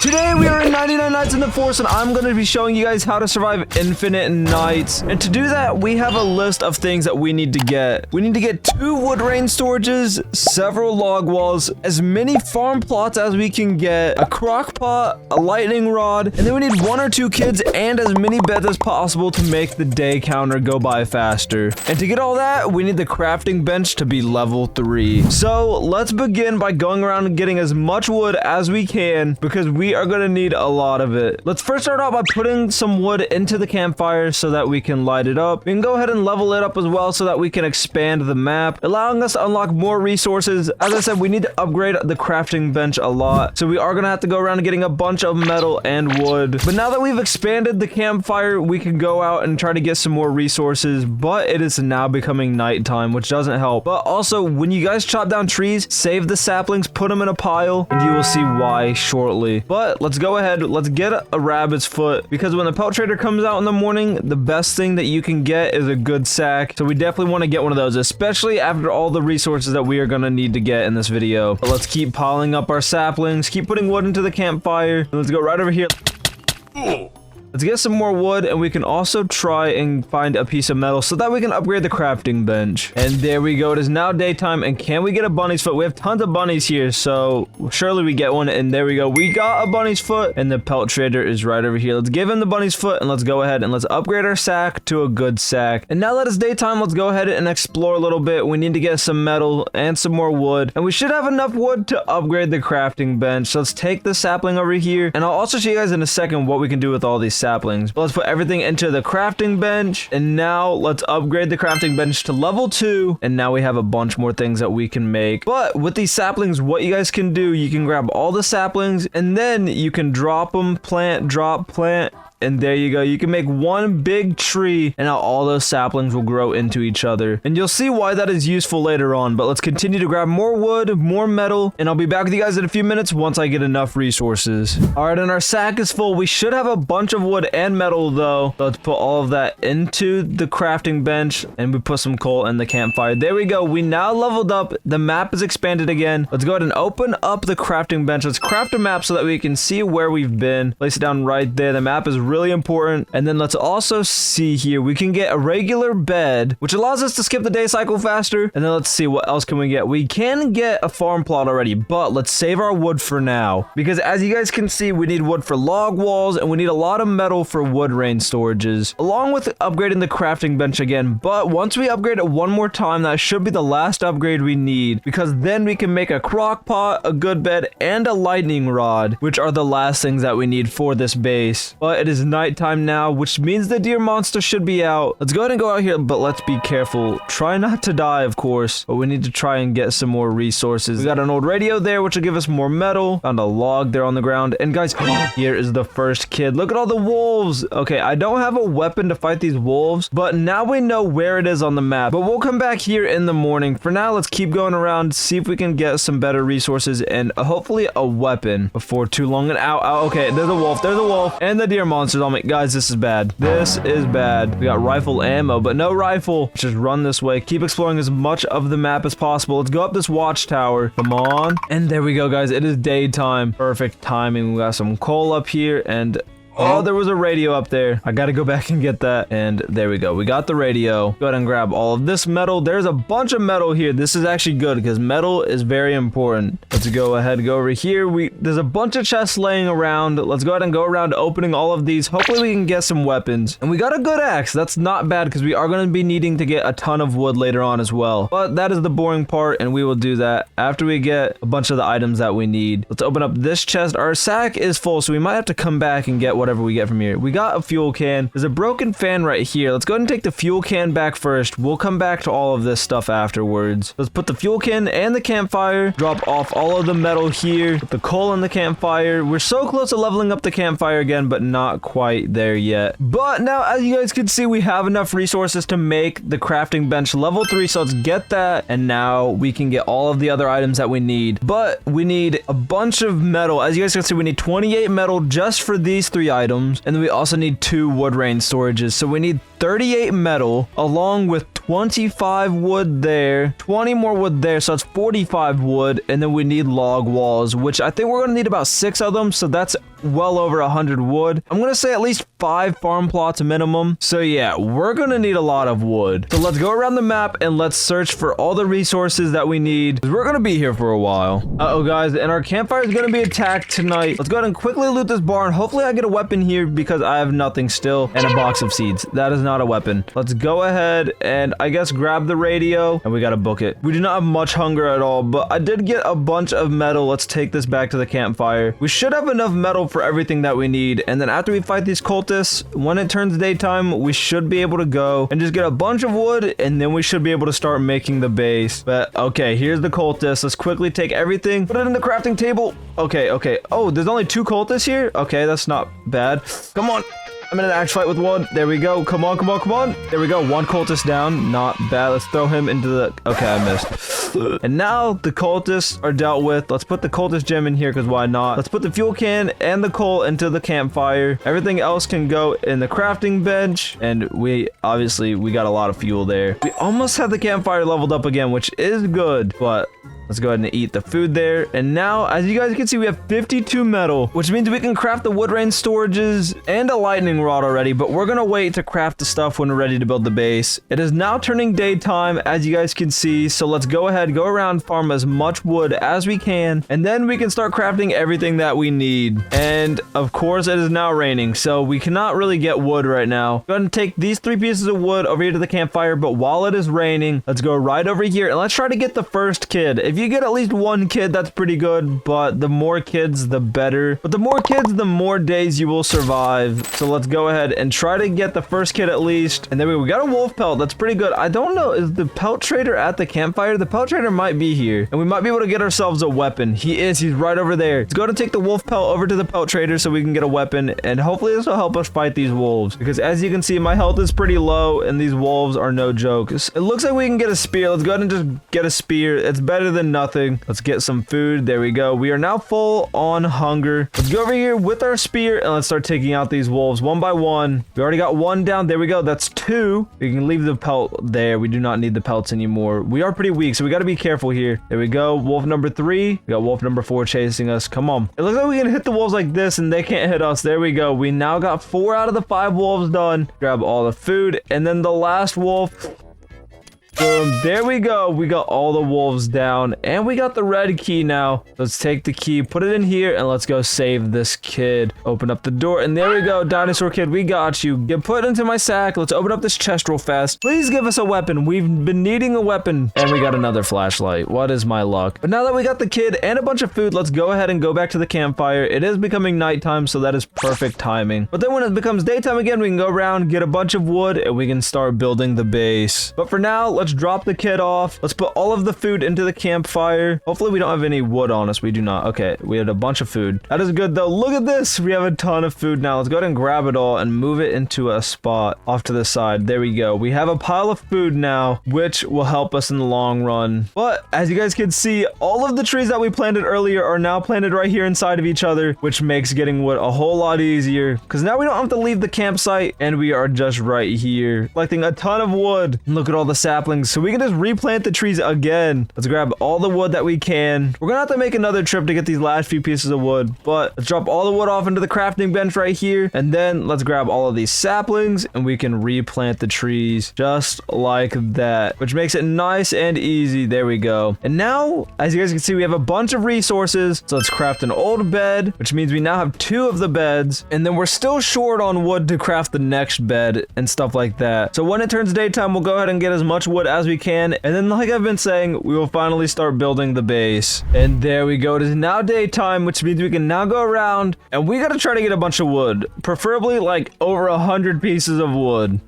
Today we are in 99 Nights in the Forest, and I'm going to be showing you guys how to survive infinite nights. And to do that, we have a list of things that we need to get. We need to get 2 wood rain storages, several log walls, as many farm plots as we can get, a crock pot, a lightning rod, and then we need 1 or 2 kids and as many beds as possible to make the day counter go by faster. And to get all that, we need the crafting bench to be level 3. So let's begin by going around and getting as much wood as we can, because we are going to need a lot of it. Let's first start out by putting some wood into the campfire so that we can light it up. We can go ahead and level it up as well so that we can expand the map, allowing us to unlock more resources. As I said, we need to upgrade the crafting bench a lot, so we are going to have to go around and getting a bunch of metal and wood. But now that we've expanded the campfire, we can go out and try to get some more resources, but it is now becoming nighttime, which doesn't help. But also, when you guys chop down trees, save the saplings, put them in a pile, and you will see why shortly. But let's go ahead, let's get a rabbit's foot, because when the pelt trader comes out in the morning, the best thing that you can get is a good sack. So we definitely want to get one of those, especially after all the resources that we are going to need to get in this video. But let's keep piling up our saplings, keep putting wood into the campfire, and let's go right over here. Let's get some more wood, and we can also try and find a piece of metal so that we can upgrade the crafting bench. And there we go. It is now daytime, and can we get a bunny's foot? We have tons of bunnies here, so surely we get one. And there we go. We got a bunny's foot, and the pelt trader is right over here. Let's give him the bunny's foot, and let's go ahead and let's upgrade our sack to a good sack. And now that it's daytime, let's go ahead and explore a little bit. We need to get some metal and some more wood, and we should have enough wood to upgrade the crafting bench. So let's take the sapling over here, and I'll also show you guys in a second what we can do with all these saplings. But let's put everything into the crafting bench, and now let's upgrade the crafting bench to level 2, and now we have a bunch more things that we can make. But with these saplings, what you guys can do, you can grab all the saplings, and then you can drop them, plant, drop, plant, and there you go. You can make one big tree, and now all those saplings will grow into each other. And you'll see why that is useful later on. But let's continue to grab more wood, more metal, and I'll be back with you guys in a few minutes once I get enough resources. All right, and our sack is full. We should have a bunch of wood and metal, though. So let's put all of that into the crafting bench, and we put some coal in the campfire. There we go. We now leveled up. The map is expanded again. Let's go ahead and open up the crafting bench. Let's craft a map so that we can see where we've been. Place it down right there. The map is really important. And then let's also see here, we can get a regular bed, which allows us to skip the day cycle faster. And then let's see, what else can we get? We can get a farm plot already, but let's save our wood for now, because as you guys can see, we need wood for log walls, and we need a lot of metal for wood rain storages, along with upgrading the crafting bench again. But once we upgrade it one more time, that should be the last upgrade we need, because then we can make a crock pot, a good bed, and a lightning rod, which are the last things that we need for this base. But it is nighttime now, which means the deer monster should be out. Let's go ahead and go out here, but let's be careful. Try not to die, of course, but we need to try and get some more resources. We got an old radio there, which will give us more metal. Found a log there on the ground. And guys, here is the first kid. Look at all the wolves. Okay, I don't have a weapon to fight these wolves, but now we know where it is on the map. But we'll come back here in the morning. For now, let's keep going around, see if we can get some better resources and hopefully a weapon before too long. And ow, okay, there's a wolf. There's a wolf, and the deer monster's on me. Guys, this is bad. This is bad. We got rifle ammo, but no rifle. Let's just run this way. Keep exploring as much of the map as possible. Let's go up this watchtower. Come on. And there we go, guys. It is daytime. Perfect timing. We got some coal up here, and oh, there was a radio up there. I gotta go back and get that. And there we go. We got the radio. Go ahead and grab all of this metal. There's a bunch of metal here. This is actually good because metal is very important. Let's go ahead and go over here. There's a bunch of chests laying around. Let's go ahead and go around opening all of these. Hopefully we can get some weapons. And we got a good axe. That's not bad because we are going to be needing to get a ton of wood later on as well. But that is the boring part, and we will do that after we get a bunch of the items that we need. Let's open up this chest. Our sack is full, so we might have to come back and get whatever we get from here. We got a fuel can. There's a broken fan right here. Let's go ahead and take the fuel can back first. We'll come back to all of this stuff afterwards. Let's put the fuel can and the campfire. Drop off all of the metal here. Put the coal in the campfire. We're so close to leveling up the campfire again, but not quite there yet. But now, as you guys can see, we have enough resources to make the crafting bench level 3. So let's get that. And now we can get all of the other items that we need. But we need a bunch of metal. As you guys can see, we need 28 metal just for these 3 items. And then we also need 2 wood rain storages. So we need 38 metal along with 25 wood there, 20 more wood there, so that's 45 wood, and then we need log walls, which I think we're going to need about 6 of them, so that's well over 100 wood. I'm gonna say at least 5 farm plots minimum. So yeah, we're gonna need a lot of wood. So let's go around the map and let's search for all the resources that we need, 'cause we're gonna be here for a while. Uh-oh guys, and our campfire is gonna be attacked tonight. Let's go ahead and quickly loot this barn. Hopefully I get a weapon here because I have nothing still, and a box of seeds. That is not a weapon. Let's go ahead and I guess grab the radio, and we gotta book it. We do not have much hunger at all, but I did get a bunch of metal. Let's take this back to the campfire. We should have enough metal for everything that we need, and then after we fight these cultists, when it turns daytime, we should be able to go and just get a bunch of wood, and then we should be able to start making the base. But okay, here's the cultists. Let's quickly take everything, put it in the crafting table. Okay. Oh, there's only 2 cultists here? Okay, that's not bad. Come on. I'm in an axe fight with one. There we go. Come on. There we go. 1 cultist down. Not bad. Let's throw him into the... Okay, I missed. And now the cultists are dealt with. Let's put the cultist gem in here because why not? Let's put the fuel can and the coal into the campfire. Everything else can go in the crafting bench. And we got a lot of fuel there. We almost have the campfire leveled up again, which is good, but... Let's go ahead and eat the food there. And now, as you guys can see, we have 52 metal, which means we can craft the wood rain storages and a lightning rod already, but we're gonna wait to craft the stuff when we're ready to build the base. It is now turning daytime, as you guys can see, so let's go ahead, go around, farm as much wood as we can, and then we can start crafting everything that we need. And of course, it is now raining, so we cannot really get wood right now. Go ahead and take these 3 pieces of wood over here to the campfire, but while it is raining, let's go right over here and let's try to get the first kid. If you get at least 1 kid, that's pretty good, but the more kids, the better. But the more kids, the more days you will survive. So let's go ahead and try to get the first kid at least. And then we got a wolf pelt. That's pretty good. I don't know. Is the pelt trader at the campfire? The pelt trader might be here, and we might be able to get ourselves a weapon. He is. He's right over there. Let's go to take the wolf pelt over to the pelt trader so we can get a weapon, and hopefully this will help us fight these wolves, because as you can see, my health is pretty low, and these wolves are no joke. It looks like we can get a spear. Let's go ahead and just get a spear. It's better than nothing. Let's get some food. There we go. We are now full on hunger. Let's go over here with our spear and let's start taking out these wolves one by one. We already got 1 down. There we go. That's 2. We can leave the pelt there. We do not need the pelts anymore. We are pretty weak, so we got to be careful here. There we go. Wolf number 3. We got wolf number 4 chasing us. Come on. It looks like we can hit the wolves like this and they can't hit us. There we go. We now got 4 out of the 5 wolves done. Grab all the food, and then the last wolf. Boom, there we go. We got all the wolves down, and we got the red key now. Let's take the key, put it in here, and let's go save this kid. Open up the door, and there we go. Dinosaur kid, we got you. Get put into my sack. Let's open up this chest real fast. Please give us a weapon. We've been needing a weapon. And we got another flashlight. What is my luck? But now that we got the kid and a bunch of food, let's go ahead and go back to the campfire. It is becoming nighttime, so that is perfect timing. But then when it becomes daytime again, we can go around, get a bunch of wood, and we can start building the base. But for now, let's drop the kid off. Let's put all of the food into the campfire. Hopefully we don't have any wood on us. We do not. Okay, we had a bunch of food. That is good though. Look at this. We have a ton of food now. Let's go ahead and grab it all and move it into a spot off to the side. There we go. We have a pile of food now, which will help us in the long run. But as you guys can see, all of the trees that we planted earlier are now planted right here inside of each other, which makes getting wood a whole lot easier, because now we don't have to leave the campsite and we are just right here collecting a ton of wood. And look at all the saplings. So we can just replant the trees again. Let's grab all the wood that we can. We're gonna have to make another trip to get these last few pieces of wood, but let's drop all the wood off into the crafting bench right here, and then let's grab all of these saplings and we can replant the trees just like that, which makes it nice and easy. There we go. And now, as you guys can see, we have a bunch of resources. So let's craft an old bed, which means we now have 2 of the beds, and then we're still short on wood to craft the next bed and stuff like that. So when it turns daytime, we'll go ahead and get as much wood as we can, and then like I've been saying, we will finally start building the base. And there we go. It is now daytime, which means we can now go around and we gotta try to get a bunch of wood, preferably like over 100 pieces of wood.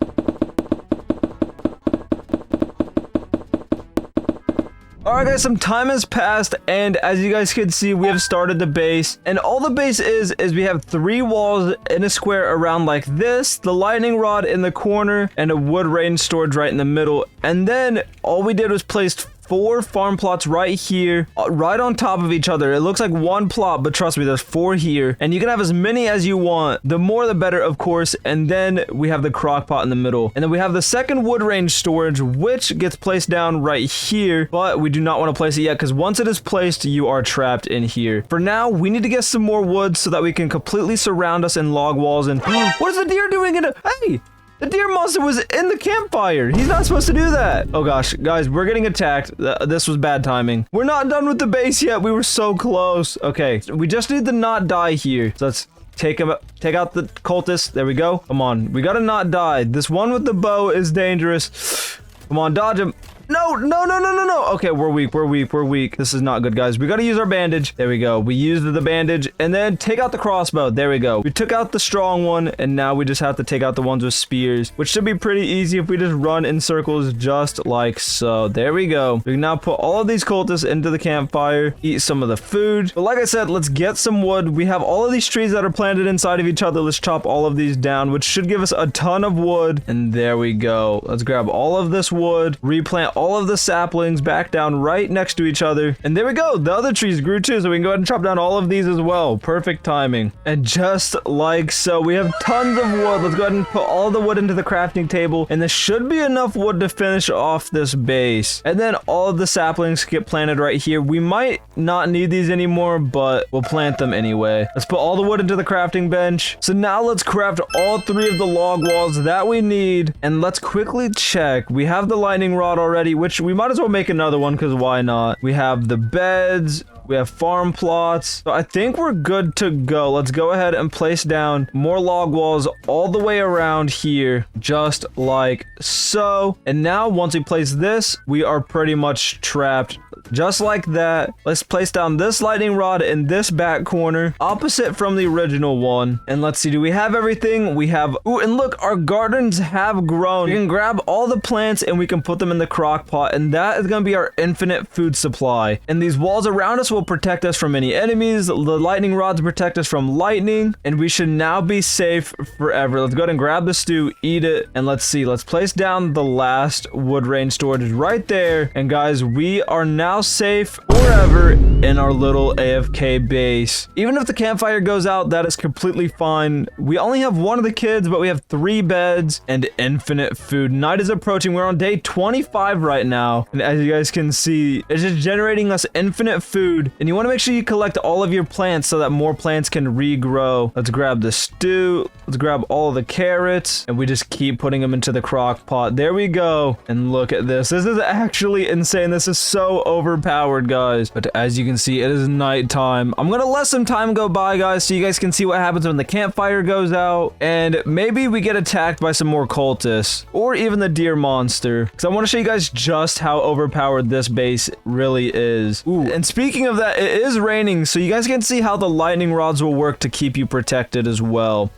Alright guys, some time has passed, and as you guys can see, we have started the base, and all the base is we have 3 walls in a square around like this, the lightning rod in the corner, and a wood rain storage right in the middle. And then all we did was place 4 farm plots right here, right on top of each other. It looks like one plot, but trust me, there's 4 here. And you can have as many as you want. The more, the better, of course. And then we have the crock pot in the middle. And then we have the second wood range storage, which gets placed down right here. But we do not want to place it yet, because once it is placed, you are trapped in here. For now, we need to get some more wood so that we can completely surround us in log walls. And what is the deer doing in it? Hey! The deer monster was in the campfire. He's not supposed to do that. Oh gosh, guys, we're getting attacked. This was bad timing. We're not done with the base yet. We were so close. Okay, we just need to not die here. So let's take out the cultist. There we go. Come on, we gotta not die. This one with the bow is dangerous. Come on, dodge him. No. Okay, we're weak. This is not good, guys. We gotta use our bandage. There we go. We used the bandage, and then take out the crossbow. There we go. We took out the strong one, and now we just have to take out the ones with spears, which should be pretty easy if we just run in circles just like so. There we go. We can now put all of these cultists into the campfire, eat some of the food. But like I said, let's get some wood. We have all of these trees that are planted inside of each other. Let's chop all of these down, which should give us a ton of wood. And there we go. Let's grab all of this wood, replant all of the saplings back down right next to each other. And there we go. The other trees grew too, so we can go ahead and chop down all of these as well. Perfect timing. And just like so, we have tons of wood. Let's go ahead and put all the wood into the crafting table. And this should be enough wood to finish off this base. And then all of the saplings get planted right here. We might not need these anymore, but we'll plant them anyway. Let's put all the wood into the crafting bench. So now let's craft all 3 of the log walls that we need. And let's quickly check. We have the lightning rod already, which we might as well make another one, because why not? We have the beds. We have farm plots. So I think we're good to go. Let's go ahead and place down more log walls all the way around here, just like so. And now once we place this, we are pretty much trapped. Just like that. Let's place down this lightning rod in this back corner, opposite from the original one. And let's see, do we have everything? We have, ooh, and look, our gardens have grown. We can grab all the plants and we can put them in the crock pot, and that is going to be our infinite food supply. And these walls around us will protect us from any enemies. The lightning rods protect us from lightning, and we should now be safe forever. Let's go ahead and grab the stew, eat it, and let's see. Let's place down the last wood range storage right there. And guys, we are now safe forever in our little AFK base. Even if the campfire goes out, that is completely fine. We only have one of the kids, but we have 3 beds and infinite food. Night is approaching. We're on day 25 right now, and as you guys can see, it's just generating us infinite food. And you want to make sure you collect all of your plants so that more plants can regrow. Let's grab the stew. Let's grab all of the carrots, and we just keep putting them into the crock pot. There we go. And look at this. This is actually insane. This is so overpowered, guys. But as you can see, it is nighttime. I'm gonna let some time go by, guys, so you guys can see what happens when the campfire goes out. And maybe we get attacked by some more cultists, or even the deer monster, because I want to show you guys just how overpowered this base really is. Ooh, and speaking of that, it is raining, so you guys can see how the lightning rods will work to keep you protected as well.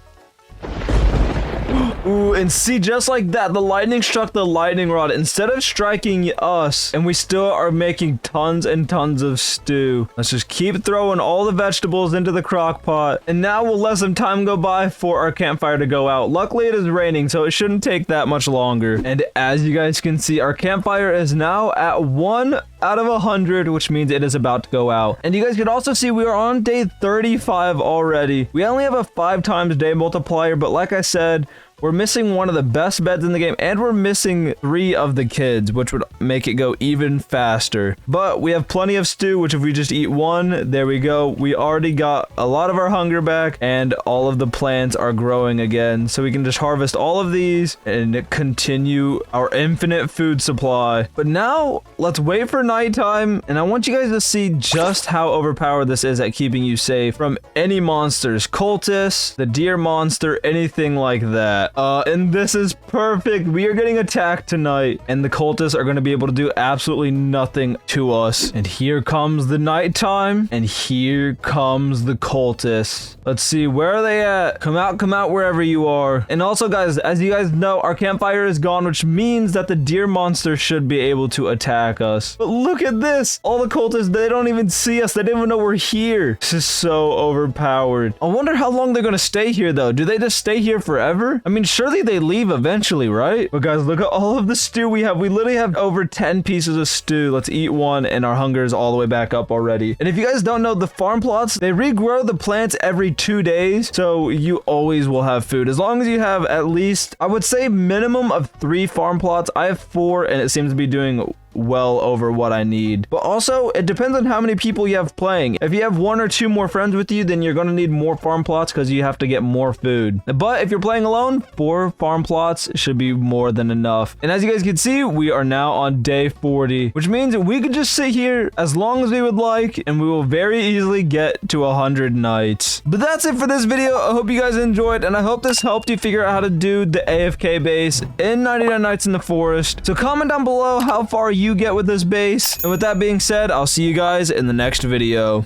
Ooh, and see, just like that, the lightning struck the lightning rod instead of striking us, and we still are making tons and tons of stew. Let's just keep throwing all the vegetables into the crock pot, and now we'll let some time go by for our campfire to go out. Luckily, it is raining, so it shouldn't take that much longer. And as you guys can see, our campfire is now at 1 out of 100, which means it is about to go out. And you guys can also see we are on day 35 already. We only have a 5 times day multiplier, but like I said, we're missing one of the best beds in the game, and we're missing 3 of the kids, which would make it go even faster. But we have plenty of stew, which if we just eat 1, there we go. We already got a lot of our hunger back, and all of the plants are growing again. So we can just harvest all of these and continue our infinite food supply. But now, let's wait for nighttime, and I want you guys to see just how overpowered this is at keeping you safe from any monsters, cultists, the deer monster, anything like that. And this is perfect. We are getting attacked tonight, and the cultists are going to be able to do absolutely nothing to us. And here comes the nighttime, and here comes the cultists. Let's see, where are they at? Come out wherever you are. And also, guys, as you guys know, our campfire is gone, which means that the deer monster should be able to attack us. But look at this. All the cultists, they don't even see us. They didn't even know we're here. This is so overpowered. I wonder how long they're going to stay here, though. Do they just stay here forever? I mean, surely they leave eventually, right? But guys, look at all of the stew we have. We literally have over 10 pieces of stew. Let's eat one, and our hunger is all the way back up already. And if you guys don't know, the farm plots, they regrow the plants every 2 days, so you always will have food. As long as you have at least, I would say, minimum of 3 farm plots. I have 4, and it seems to be doing well over what I need. But also, it depends on how many people you have playing. If you have 1 or 2 more friends with you, then you're going to need more farm plots because you have to get more food. But if you're playing alone, 4 farm plots should be more than enough. And as you guys can see, we are now on day 40, which means we could just sit here as long as we would like, and we will very easily get to 100 nights. But that's it for this video. I hope you guys enjoyed, and I hope this helped you figure out how to do the AFK base in 99 Nights in the Forest. So comment down below how far you get with this base. And with that being said, I'll see you guys in the next video.